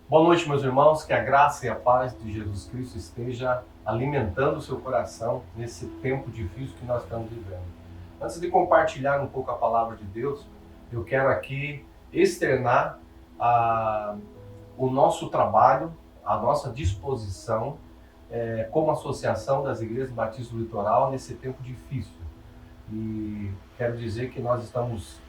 Boa noite, meus irmãos, que a graça e a paz de Jesus Cristo esteja alimentando o seu coração nesse tempo difícil que nós estamos vivendo. Antes de compartilhar um pouco a palavra de Deus, eu quero aqui externar o nosso trabalho, a nossa disposição como Associação das Igrejas Batistas do Litoral nesse tempo difícil. E quero dizer que nós estamos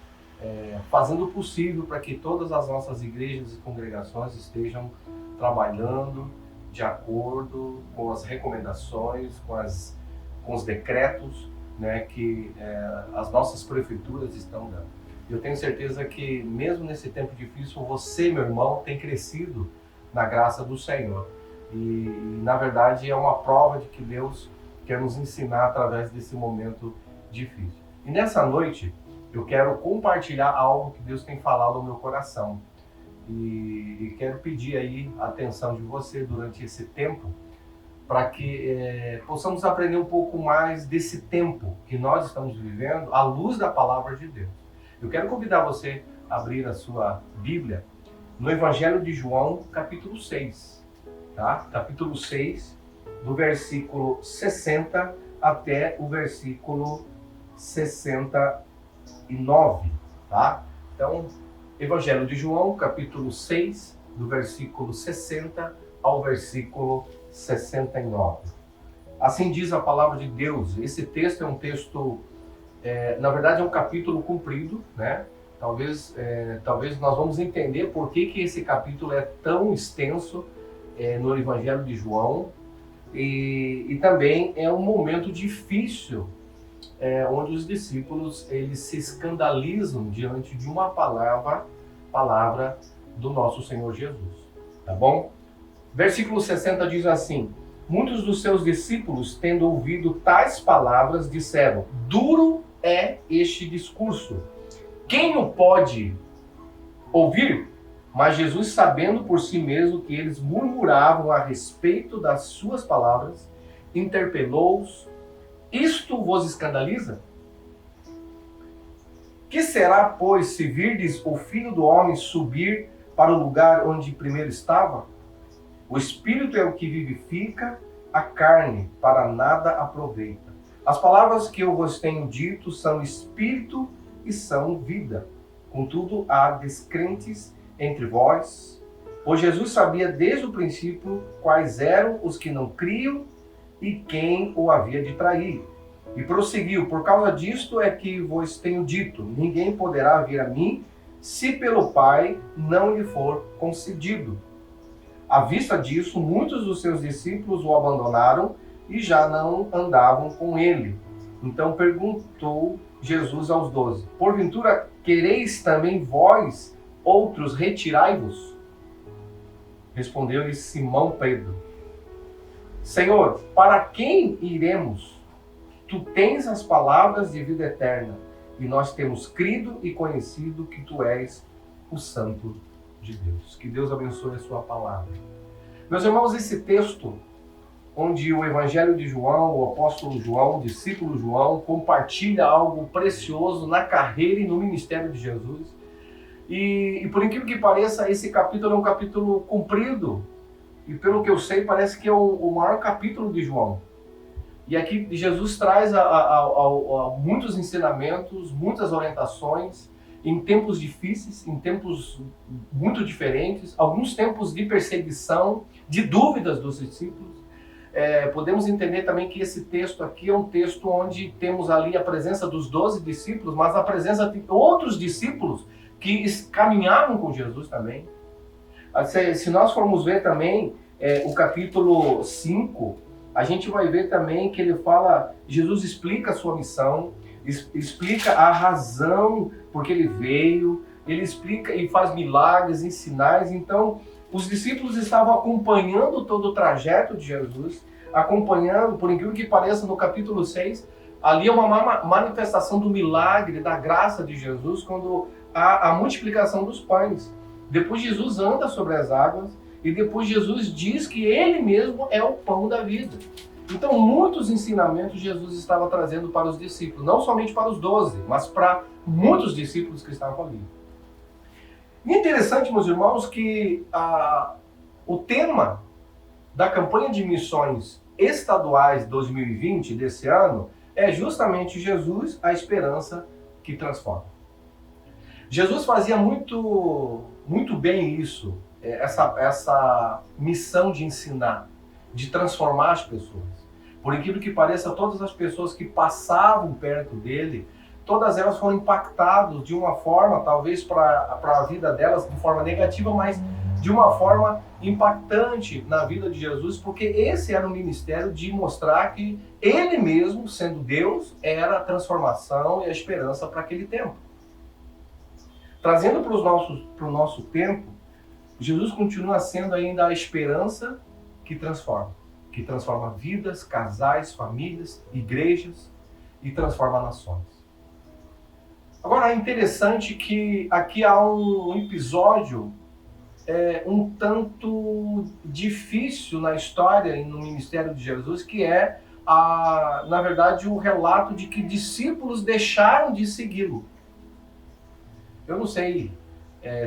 fazendo o possível para que todas as nossas igrejas e congregações estejam trabalhando de acordo com as recomendações, com os decretos, né, que as nossas prefeituras estão dando. Eu tenho certeza que mesmo nesse tempo difícil, você, meu irmão, tem crescido na graça do Senhor. E na verdade é uma prova de que Deus quer nos ensinar através desse momento difícil. E nessa noite, eu quero compartilhar algo que Deus tem falado ao meu coração. E quero pedir aí a atenção de você durante esse tempo, para que possamos aprender um pouco mais desse tempo que nós estamos vivendo, à luz da palavra de Deus. Eu quero convidar você a abrir a sua Bíblia no Evangelho de João, capítulo 6. Tá? Capítulo 6, do versículo 60 até o versículo 69, tá? Então, Evangelho de João, capítulo 6, do versículo 60 ao versículo 69. Assim diz a palavra de Deus. Esse texto é um texto, na verdade é um capítulo comprido, né? Talvez nós vamos entender por que esse capítulo é tão extenso no Evangelho de João. E também é um momento difícil, onde os discípulos eles se escandalizam diante de uma palavra do nosso Senhor Jesus, tá bom? Versículo 60 diz assim: muitos dos seus discípulos, tendo ouvido tais palavras, disseram: duro é este discurso, quem o pode ouvir? Mas Jesus, sabendo por si mesmo que eles murmuravam a respeito das suas palavras, interpelou-os: isto vos escandaliza? Que será, pois, se virdes o Filho do Homem subir para o lugar onde primeiro estava? O Espírito é o que vivifica, a carne para nada aproveita. As palavras que eu vos tenho dito são Espírito e são vida. Contudo, há descrentes entre vós, pois Jesus sabia desde o princípio quais eram os que não criam e quem o havia de trair. E prosseguiu: por causa disto é que vos tenho dito, ninguém poderá vir a mim, se pelo Pai não lhe for concedido. À vista disso, muitos dos seus discípulos o abandonaram e já não andavam com ele. Então perguntou Jesus aos 12: porventura quereis também vós outros retirai-vos? Respondeu-lhe Simão Pedro: Senhor, para quem iremos? Tu tens as palavras de vida eterna, e nós temos crido e conhecido que tu és o Santo de Deus. Que Deus abençoe a sua palavra. Meus irmãos, esse texto, onde o Evangelho de João, o apóstolo João, o discípulo João, compartilha algo precioso na carreira e no ministério de Jesus. E por incrível que pareça, esse capítulo é um capítulo comprido. E pelo que eu sei, parece que é o maior capítulo de João. E aqui Jesus traz muitos ensinamentos, muitas orientações, em tempos difíceis, em tempos muito diferentes, alguns tempos de perseguição, de dúvidas dos discípulos. Podemos entender também que esse texto aqui é um texto onde temos ali a presença dos 12 discípulos, mas a presença de outros discípulos que caminhavam com Jesus também. Se nós formos ver também o capítulo 5, a gente vai ver também que ele fala, Jesus explica a sua missão, explica a razão por que ele veio, ele explica e faz milagres e sinais. Então, os discípulos estavam acompanhando todo o trajeto de Jesus, acompanhando, por incrível que pareça, no capítulo 6, ali é uma manifestação do milagre, da graça de Jesus, quando há a multiplicação dos pães. Depois Jesus anda sobre as águas, e depois Jesus diz que ele mesmo é o pão da vida. Então, muitos ensinamentos Jesus estava trazendo para os discípulos, não somente para os 12, mas para muitos discípulos que estavam ali. E é interessante, meus irmãos, que O tema da campanha de missões estaduais 2020 desse ano é justamente Jesus, a esperança que transforma. Jesus fazia muito bem isso, essa missão de ensinar, de transformar as pessoas. Por incrível que pareça, todas as pessoas que passavam perto dele, todas elas foram impactadas de uma forma, talvez para a vida delas de forma negativa, mas de uma forma impactante na vida de Jesus, porque esse era o ministério de mostrar que ele mesmo, sendo Deus, era a transformação e a esperança para aquele tempo. Trazendo para o nosso tempo, Jesus continua sendo ainda a esperança que transforma vidas, casais, famílias, igrejas e transforma nações. Agora é interessante que aqui há um episódio um tanto difícil na história e no ministério de Jesus, que é, na verdade, o relato de que discípulos deixaram de segui-lo. Eu não sei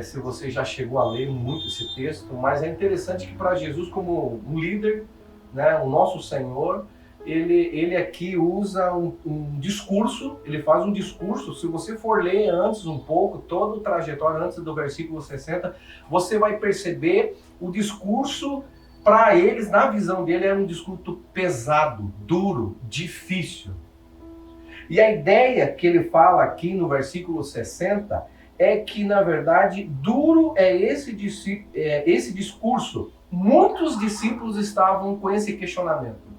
se você já chegou a ler muito esse texto, mas é interessante que para Jesus, como um líder, né, o nosso Senhor, ele aqui usa um discurso, ele faz um discurso. Se você for ler antes um pouco, todo o trajetório antes do versículo 60, você vai perceber o discurso, para eles, na visão dele, era um discurso pesado, duro, difícil. E a ideia que ele fala aqui no versículo 60 é que, na verdade, duro é esse discurso. Muitos discípulos estavam com esse questionamento.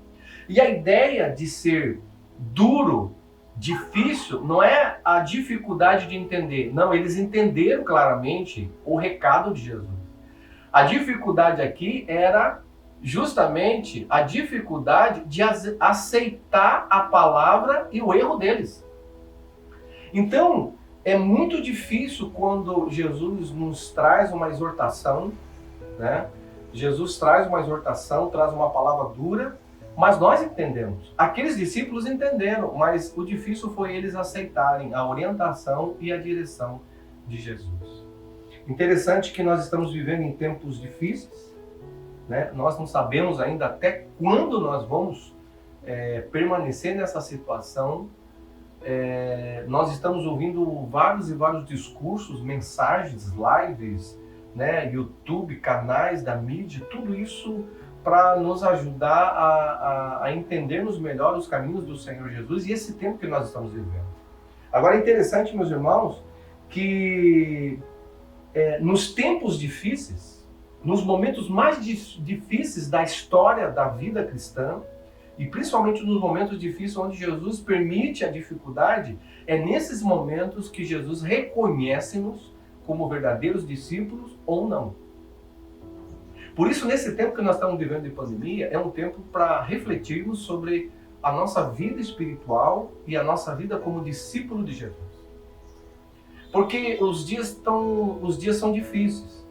E a ideia de ser duro, difícil, não é a dificuldade de entender. Não, eles entenderam claramente o recado de Jesus. A dificuldade aqui era justamente a dificuldade de aceitar a palavra e o erro deles. Então, é muito difícil quando Jesus nos traz uma exortação, né? Jesus traz uma exortação, traz uma palavra dura, mas nós entendemos. Aqueles discípulos entenderam, mas o difícil foi eles aceitarem a orientação e a direção de Jesus. Interessante que nós estamos vivendo em tempos difíceis, né? Nós não sabemos ainda até quando nós vamos permanecer nessa situação. Nós estamos ouvindo vários e vários discursos, mensagens, lives, né? YouTube, canais da mídia, tudo isso para nos ajudar a entendermos melhor os caminhos do Senhor Jesus e esse tempo que nós estamos vivendo. Agora é interessante, meus irmãos, que nos tempos difíceis, nos momentos mais difíceis da história da vida cristã, e principalmente nos momentos difíceis onde Jesus permite a dificuldade, é nesses momentos que Jesus reconhece-nos como verdadeiros discípulos ou não. Por isso, nesse tempo que nós estamos vivendo de pandemia, é um tempo para refletirmos sobre a nossa vida espiritual e a nossa vida como discípulo de Jesus. Porque os dias são difíceis.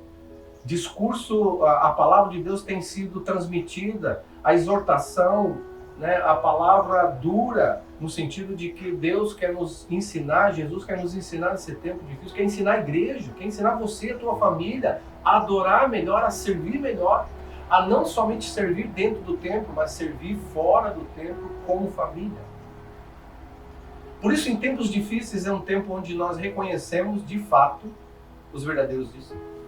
A palavra de Deus tem sido transmitida, a exortação, né, a palavra dura, no sentido de que Deus quer nos ensinar, Jesus quer nos ensinar nesse tempo difícil, quer ensinar a igreja, quer ensinar você, a tua família, a adorar melhor, a servir melhor, a não somente servir dentro do templo, mas servir fora do templo como família. Por isso, em tempos difíceis, é um tempo onde nós reconhecemos, de fato, os verdadeiros discípulos.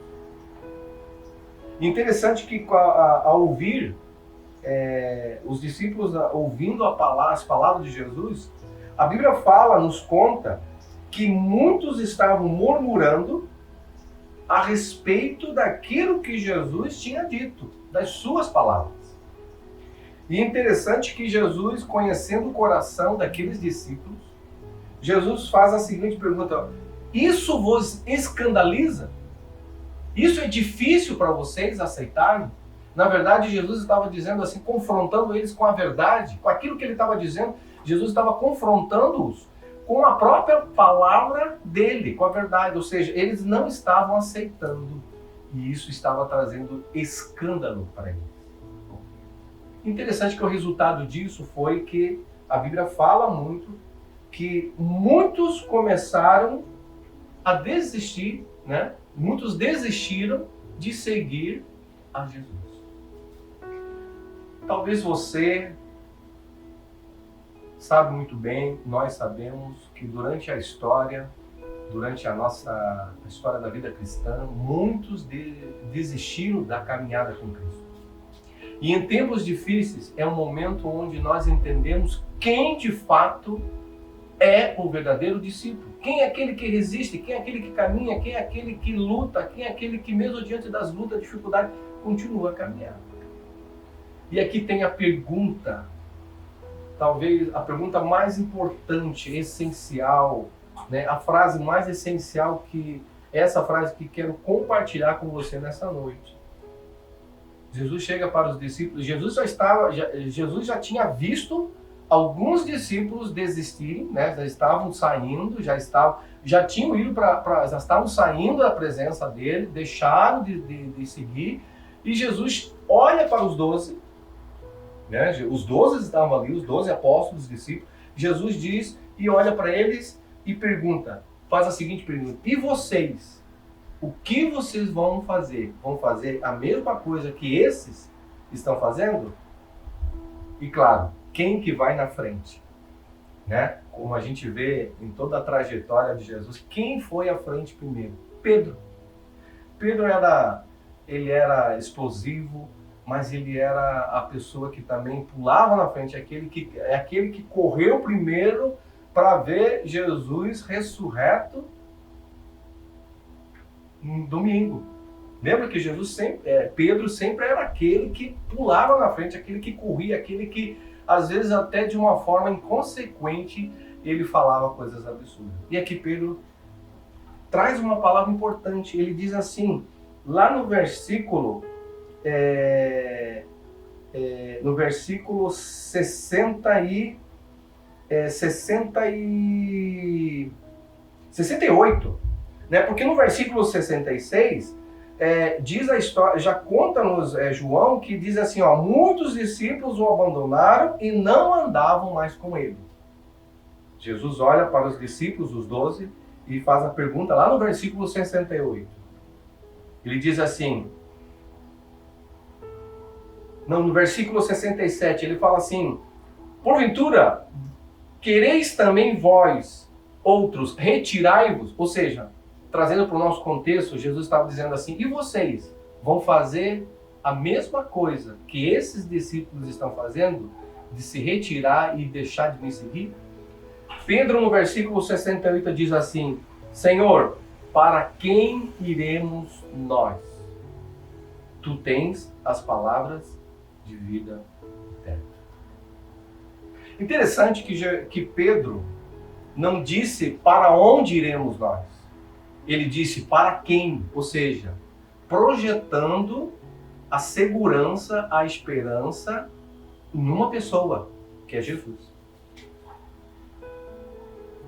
Interessante que, ao ouvir os discípulos ouvindo as palavras de Jesus, a Bíblia nos conta que muitos estavam murmurando a respeito daquilo que Jesus tinha dito, das suas palavras. E interessante que Jesus, conhecendo o coração daqueles discípulos, Jesus faz a seguinte pergunta: isso vos escandaliza? Isso é difícil para vocês aceitarem? Na verdade, Jesus estava dizendo assim, confrontando eles com a verdade, com aquilo que ele estava dizendo. Jesus estava confrontando-os com a própria palavra dele, com a verdade. Ou seja, eles não estavam aceitando. E isso estava trazendo escândalo para eles. Interessante que o resultado disso foi que a Bíblia fala muito que muitos começaram a desistir, né? Muitos desistiram de seguir a Jesus. Talvez você sabe muito bem, nós sabemos que durante a história da vida cristã, muitos desistiram da caminhada com Cristo. E em tempos difíceis é um momento onde nós entendemos quem de fato é o verdadeiro discípulo. Quem é aquele que resiste, quem é aquele que caminha, quem é aquele que luta, quem é aquele que mesmo diante das lutas, dificuldades, continua a caminhar. E aqui tem a pergunta, talvez a pergunta mais importante, essencial, né? A frase mais essencial, que essa frase que quero compartilhar com você nessa noite. Jesus chega para os discípulos, Jesus já tinha visto alguns discípulos desistirem, né? Já estavam saindo, já estavam saindo da presença dele, deixaram de seguir, e Jesus olha para os 12, né? Os 12 estavam ali, os 12 apóstolos, os discípulos. Jesus diz e olha para eles e pergunta, faz a seguinte pergunta: e vocês? O que vocês vão fazer? Vão fazer a mesma coisa que esses estão fazendo? E claro, quem que vai na frente? Né? Como a gente vê em toda a trajetória de Jesus, quem foi à frente primeiro? Pedro. Pedro ele era explosivo, mas ele era a pessoa que também pulava na frente, aquele que correu primeiro para ver Jesus ressurreto no domingo. Lembra que Pedro sempre era aquele que pulava na frente, aquele que corria, aquele que, às vezes, até de uma forma inconsequente, ele falava coisas absurdas. E aqui Pedro traz uma palavra importante. Ele diz assim, lá no versículo 68, né? Porque no versículo 66 diz a história, já conta-nos João, que diz assim, ó, muitos discípulos o abandonaram e não andavam mais com ele. Jesus olha para os discípulos, os 12, e faz a pergunta lá no versículo 68. Ele diz assim, no versículo 67, ele fala assim, porventura, quereis também vós, outros, retirai-vos? Ou seja, trazendo para o nosso contexto, Jesus estava dizendo assim, e vocês vão fazer a mesma coisa que esses discípulos estão fazendo, de se retirar e deixar de me seguir? Pedro, no versículo 68, diz assim, Senhor, para quem iremos nós? Tu tens as palavras de vida eterna. Interessante que Pedro não disse para onde iremos nós. Ele disse para quem, ou seja, projetando a segurança, a esperança em uma pessoa, que é Jesus.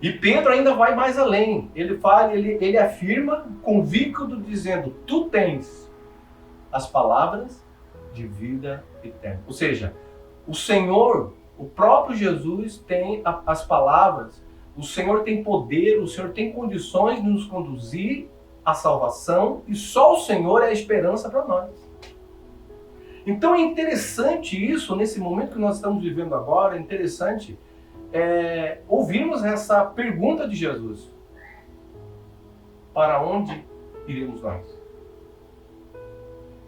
E Pedro ainda vai mais além. Ele afirma, convicto, dizendo, tu tens as palavras de vida eterna. Ou seja, o Senhor, o próprio Jesus tem as palavras. O Senhor tem poder, o Senhor tem condições de nos conduzir à salvação, e só o Senhor é a esperança para nós. Então é interessante isso, nesse momento que nós estamos vivendo agora, é interessante ouvirmos essa pergunta de Jesus. Para onde iremos nós?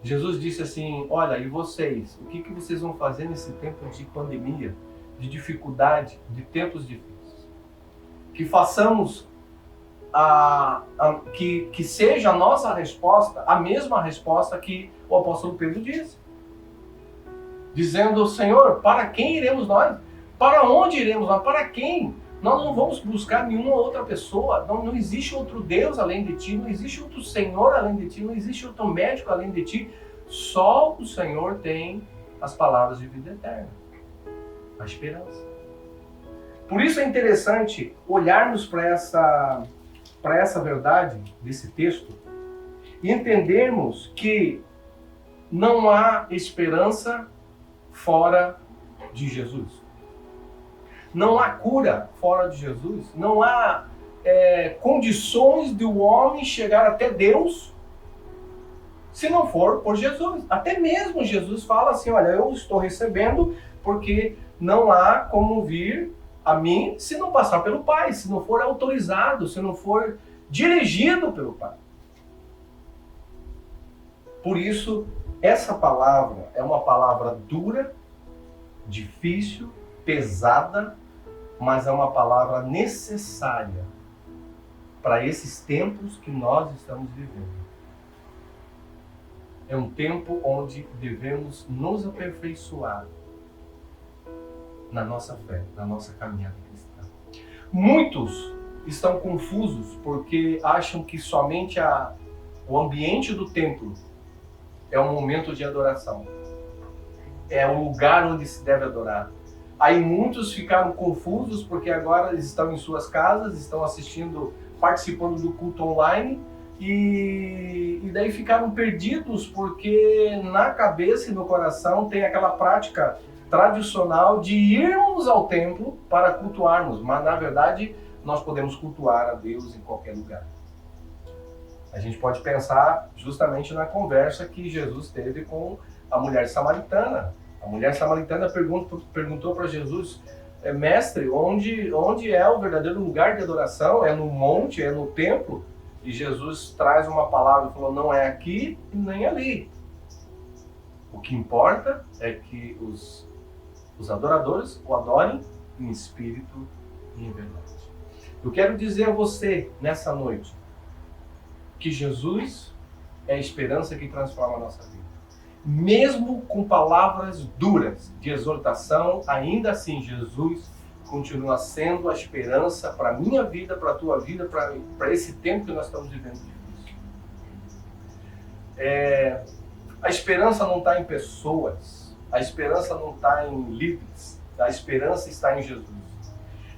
Jesus disse assim, olha, e vocês? O que vocês vão fazer nesse tempo de pandemia, de dificuldade, de tempos difíceis? Que façamos, que seja a nossa resposta, a mesma resposta que o apóstolo Pedro disse. Dizendo, Senhor, para quem iremos nós? Para onde iremos nós? Para quem? Nós não vamos buscar nenhuma outra pessoa. Não existe outro Deus além de ti. Não existe outro Senhor além de ti. Não existe outro médico além de ti. Só o Senhor tem as palavras de vida eterna. A esperança. Por isso é interessante olharmos para essa verdade desse texto e entendermos que não há esperança fora de Jesus. Não há cura fora de Jesus. Não há condições de o homem chegar até Deus se não for por Jesus. Até mesmo Jesus fala assim, olha, eu estou recebendo porque não há como vir a mim se não passar pelo Pai, se não for autorizado, se não for dirigido pelo Pai. Por isso, essa palavra é uma palavra dura, difícil, pesada, mas é uma palavra necessária para esses tempos que nós estamos vivendo. É um tempo onde devemos nos aperfeiçoar na nossa fé, na nossa caminhada cristã. Muitos estão confusos porque acham que somente o ambiente do templo é um momento de adoração. É o lugar onde se deve adorar. Aí muitos ficaram confusos porque agora eles estão em suas casas, estão assistindo, participando do culto online e daí ficaram perdidos porque na cabeça e no coração tem aquela prática tradicional de irmos ao templo para cultuarmos, mas na verdade nós podemos cultuar a Deus em qualquer lugar. A gente pode pensar justamente na conversa que Jesus teve com a mulher samaritana. A mulher samaritana perguntou para Jesus, mestre, onde é o verdadeiro lugar de adoração? É no monte? É no templo? E Jesus traz uma palavra e falou, não é aqui nem ali. O que importa é que os adoradores o adorem em espírito e em verdade. Eu quero dizer a você, nessa noite, que Jesus é a esperança que transforma a nossa vida. Mesmo com palavras duras de exortação, ainda assim Jesus continua sendo a esperança para a minha vida, para a tua vida, para esse tempo que nós estamos vivendo difícil. A esperança não está em pessoas, a esperança não está em líderes, a esperança está em Jesus.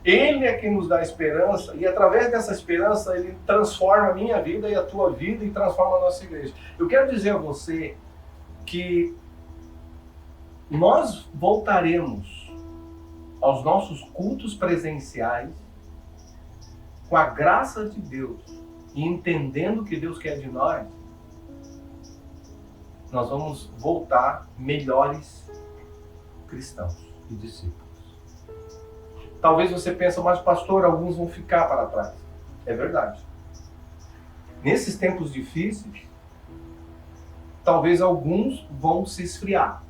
Ele é quem nos dá esperança e através dessa esperança ele transforma a minha vida e a tua vida e transforma a nossa igreja. Eu quero dizer a você que nós voltaremos aos nossos cultos presenciais com a graça de Deus e entendendo o que Deus quer de nós, nós vamos voltar melhores cristãos e discípulos. Talvez você pense, mas pastor, alguns vão ficar para trás. É verdade. Nesses tempos difíceis, talvez alguns vão se esfriar,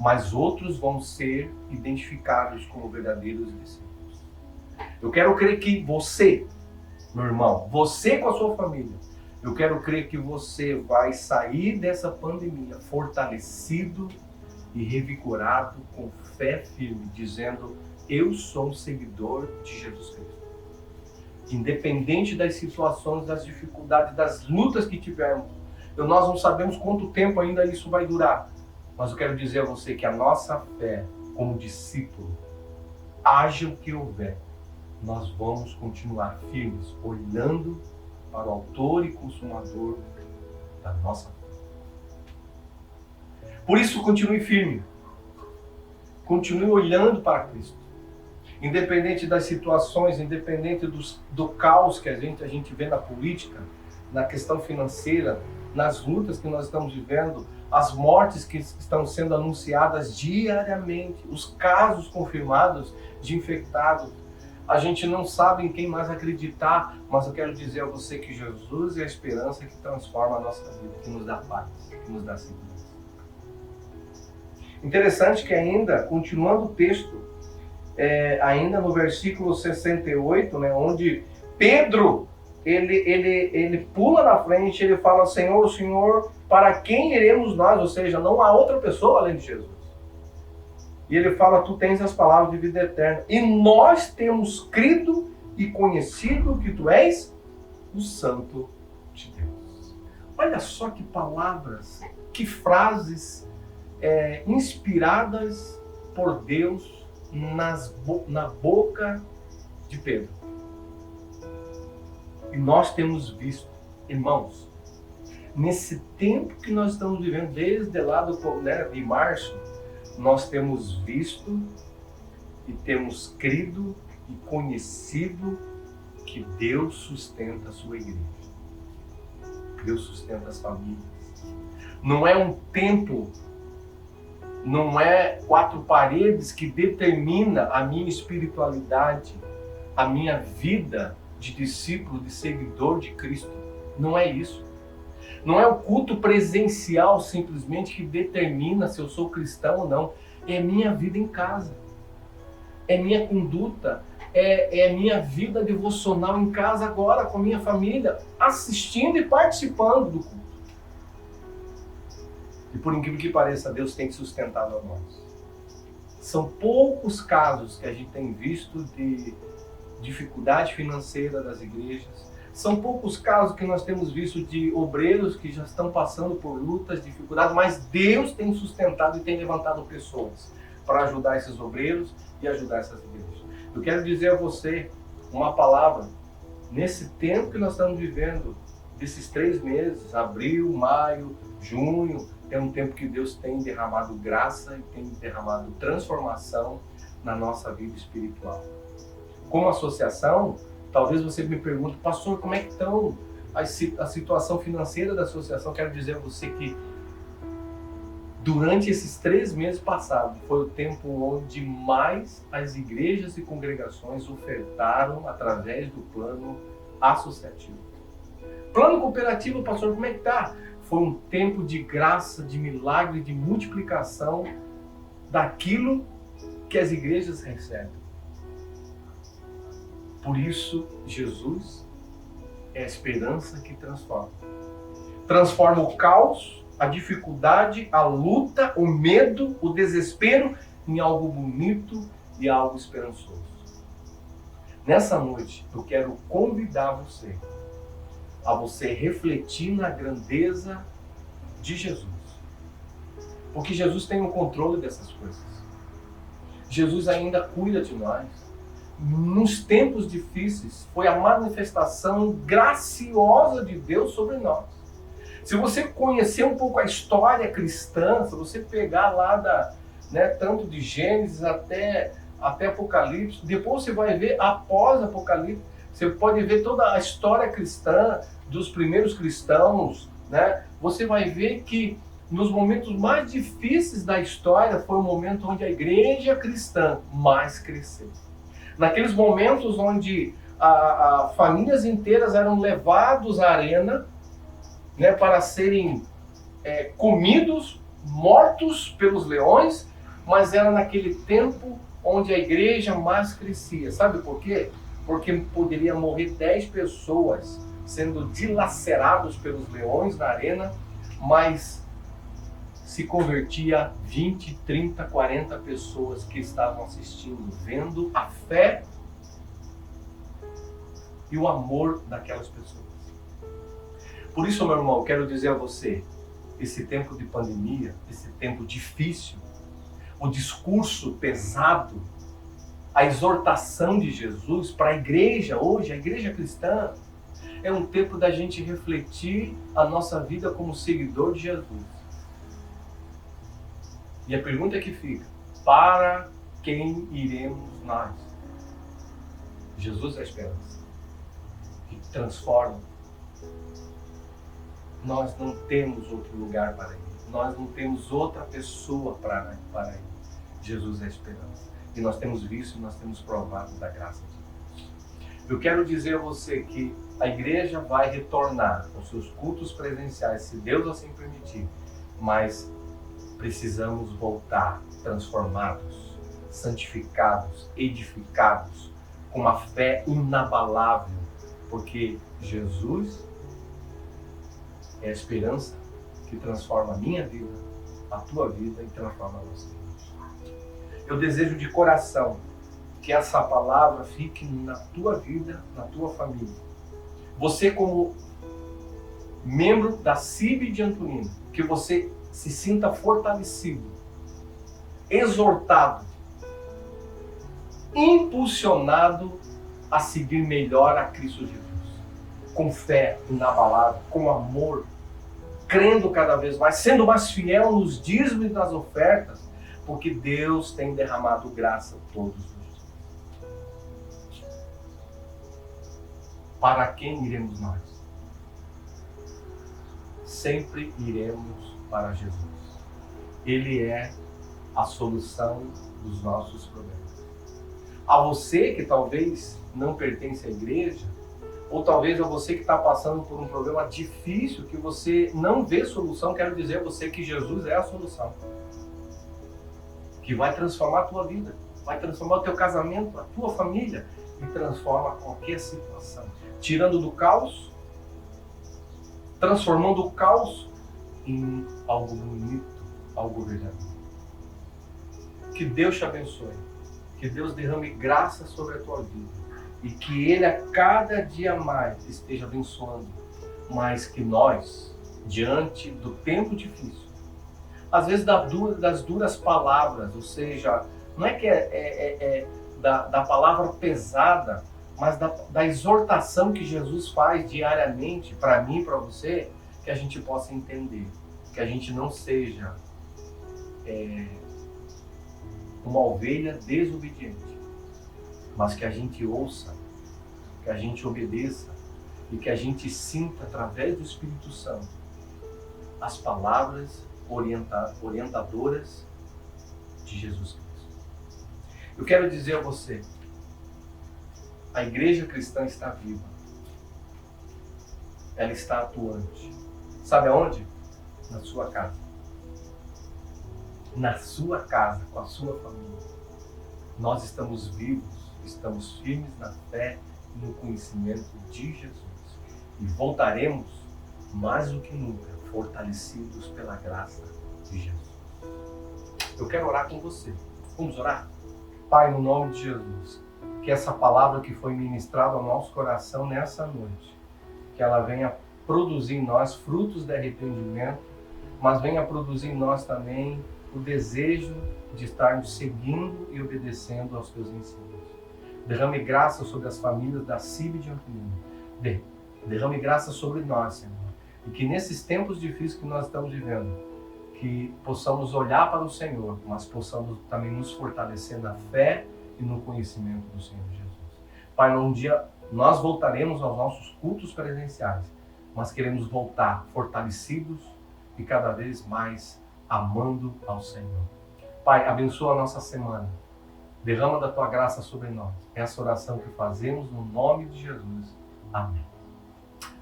mas outros vão ser identificados como verdadeiros discípulos. Eu quero crer que você, meu irmão, você com a sua família, eu quero crer que você vai sair dessa pandemia fortalecido e revigorado, com fé firme, dizendo, eu sou um seguidor de Jesus Cristo. Independente das situações, das dificuldades, das lutas que tivermos, nós não sabemos quanto tempo ainda isso vai durar. Mas eu quero dizer a você que a nossa fé, como discípulo, haja o que houver, nós vamos continuar firmes, olhando para o autor e consumador da nossa fé. Por isso, continue firme. Continue olhando para Cristo. Independente das situações, independente do caos que a gente vê na política, na questão financeira, nas lutas que nós estamos vivendo, as mortes que estão sendo anunciadas diariamente, os casos confirmados de infectados. A gente não sabe em quem mais acreditar, mas eu quero dizer a você que Jesus é a esperança que transforma a nossa vida, que nos dá paz, que nos dá segurança. Interessante que ainda, continuando o texto, ainda no versículo 68, né, onde Pedro, ele pula na frente, ele fala, Senhor, Senhor, para quem iremos nós? Ou seja, não há outra pessoa além de Jesus. E ele fala, tu tens as palavras de vida eterna. E nós temos crido e conhecido que tu és o Santo de Deus. Olha só que palavras, que frases inspiradas por Deus na boca de Pedro. E nós temos visto, irmãos, nesse tempo que nós estamos vivendo, desde lá de março, nós temos visto e temos crido e conhecido que Deus sustenta a sua igreja. Deus sustenta as famílias. Não é um templo, não é quatro paredes que determina a minha espiritualidade, a minha vida de discípulo, de seguidor de Cristo. Não é isso. Não é o culto presencial simplesmente que determina se eu sou cristão ou não. É minha vida em casa. É minha conduta. É minha vida devocional em casa agora, com a minha família, assistindo e participando do culto. E por incrível que pareça, Deus tem sustentado a nós. São poucos casos que a gente tem visto de dificuldade financeira das igrejas. São poucos casos que nós temos visto de obreiros que já estão passando por lutas, dificuldades, mas Deus tem sustentado e tem levantado pessoas para ajudar esses obreiros e ajudar essas igrejas. Eu quero dizer a você uma palavra, nesse tempo que nós estamos vivendo, desses 3 meses, abril, maio, junho, é um tempo que Deus tem derramado graça e tem derramado transformação na nossa vida espiritual. Como associação, talvez você me pergunte, pastor, como é que estão a situação financeira da associação? Quero dizer a você que durante esses 3 meses passados foi o tempo onde mais as igrejas e congregações ofertaram através do plano associativo. Plano cooperativo, pastor, como é que está? Foi um tempo de graça, de milagre, de multiplicação daquilo que as igrejas recebem. Por isso, Jesus é a esperança que transforma. Transforma o caos, a dificuldade, a luta, o medo, o desespero em algo bonito e algo esperançoso. Nessa noite, eu quero convidar você a você refletir na grandeza de Jesus. Porque Jesus tem o controle dessas coisas. Jesus ainda cuida de nós. Nos tempos difíceis, foi a manifestação graciosa de Deus sobre nós. Se você conhecer um pouco a história cristã, se você pegar lá tanto de Gênesis até Apocalipse, depois você vai ver após Apocalipse, você pode ver toda a história cristã dos primeiros cristãos, né? Você vai ver que nos momentos mais difíceis da história foi o momento onde a igreja cristã mais cresceu. Naqueles momentos onde famílias inteiras eram levados à arena, né, para serem comidos, mortos pelos leões, mas era naquele tempo onde a igreja mais crescia. Sabe por quê? Porque poderia morrer 10 pessoas sendo dilacerados pelos leões na arena, mas se convertia 20, 30, 40 pessoas que estavam assistindo, vendo a fé e o amor daquelas pessoas. Por isso, meu irmão, eu quero dizer a você, esse tempo de pandemia, esse tempo difícil, o discurso pesado, a exortação de Jesus para a igreja hoje, a igreja cristã, é um tempo da gente refletir a nossa vida como seguidor de Jesus. E a pergunta que fica, para quem iremos nós? Jesus é a esperança, que transforma. Nós não temos outro lugar para ir. Nós não temos outra pessoa para ir. Jesus é a esperança. E nós temos visto, nós temos provado da graça de Deus. Eu quero dizer a você que a igreja vai retornar aos seus cultos presenciais, se Deus assim permitir, mas precisamos voltar transformados, santificados, edificados, com uma fé inabalável, porque Jesus é a esperança que transforma a minha vida, a tua vida e transforma a nossa vida. Eu desejo de coração que essa palavra fique na tua vida, na tua família. Você como membro da CIB de Antonina, que você se sinta fortalecido, exortado, impulsionado a seguir melhor a Cristo Jesus, com fé inabalável, com amor, crendo cada vez mais, sendo mais fiel nos dízimos e nas ofertas, porque Deus tem derramado graça todos os dias. Para quem iremos nós? Sempre iremos para Jesus. Ele é a solução dos nossos problemas. A você que talvez não pertence à igreja, ou talvez a você que está passando por um problema difícil, que você não vê solução, quero dizer a você que Jesus é a solução. Que vai transformar a tua vida, vai transformar o teu casamento, a tua família, e transforma qualquer situação. Tirando do caos, transformando o caos em algo bonito, algo verdadeiro. Que Deus te abençoe, que Deus derrame graça sobre a tua vida e que Ele a cada dia mais esteja abençoando, mas que nós, diante do tempo difícil, às vezes das duras palavras, ou seja, não é que da palavra pesada, mas da exortação que Jesus faz diariamente para mim e para você, que a gente possa entender, que a gente não seja uma ovelha desobediente, mas que a gente ouça, que a gente obedeça e que a gente sinta através do Espírito Santo as palavras orientadoras de Jesus Cristo. Eu quero dizer a você, a igreja cristã está viva, ela está atuante. Sabe aonde? Na sua casa. Na sua casa, com a sua família. Nós estamos vivos, estamos firmes na fé e no conhecimento de Jesus. E voltaremos, mais do que nunca, fortalecidos pela graça de Jesus. Eu quero orar com você. Vamos orar? Pai, no nome de Jesus, que essa palavra que foi ministrada ao nosso coração nessa noite, que ela venha produzir em nós frutos de arrependimento, mas venha produzir em nós também o desejo de estarmos seguindo e obedecendo aos teus ensinos. Derrame graça sobre as famílias da CIB de Ampulina. Derrame graça sobre nós, Senhor. E que nesses tempos difíceis que nós estamos vivendo, que possamos olhar para o Senhor, mas possamos também nos fortalecer na fé e no conhecimento do Senhor Jesus. Pai, um dia nós voltaremos aos nossos cultos presenciais, mas queremos voltar fortalecidos e cada vez mais amando ao Senhor. Pai, abençoa a nossa semana. Derrama da tua graça sobre nós. Essa oração que fazemos no nome de Jesus. Amém.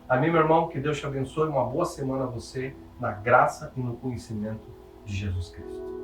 Amém, meu irmão? Que Deus te abençoe. Uma boa semana a você, na graça e no conhecimento de Jesus Cristo.